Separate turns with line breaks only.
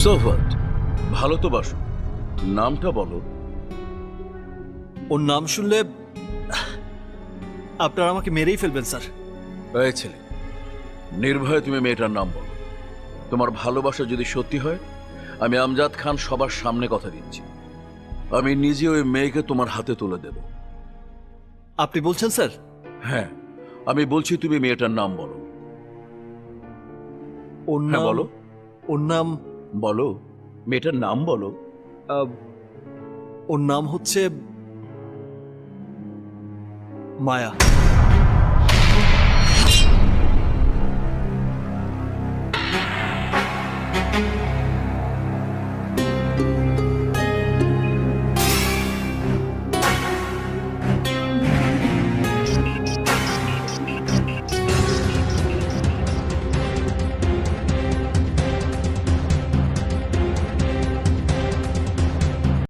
সোফাত, ভালো তো বাসো, নামটা বলো।
ওর নাম শুনলে আপনারা আমাকে মেরেই ফেলবেন স্যার।
এই ছেলে, নির্ভয়ে তুমি মেয়েটার নাম বলো। তোমার ভালোবাসা যদি সত্যি হয়, আমি আমজাদ খান সবার সামনে কথা দিচ্ছি, আমি নিজে ওই মেয়েকে তোমার হাতে তুলে দেব।
আপনি বলছেন স্যার?
হ্যাঁ, আমি বলছি তুমি মেয়েটার নাম বলো।
ওর
হ্যাঁ
নাম
বলো,
ওর নাম
বলো, মেয়েটার নাম বলো।
আহ, ওর নাম হচ্ছে মায়া।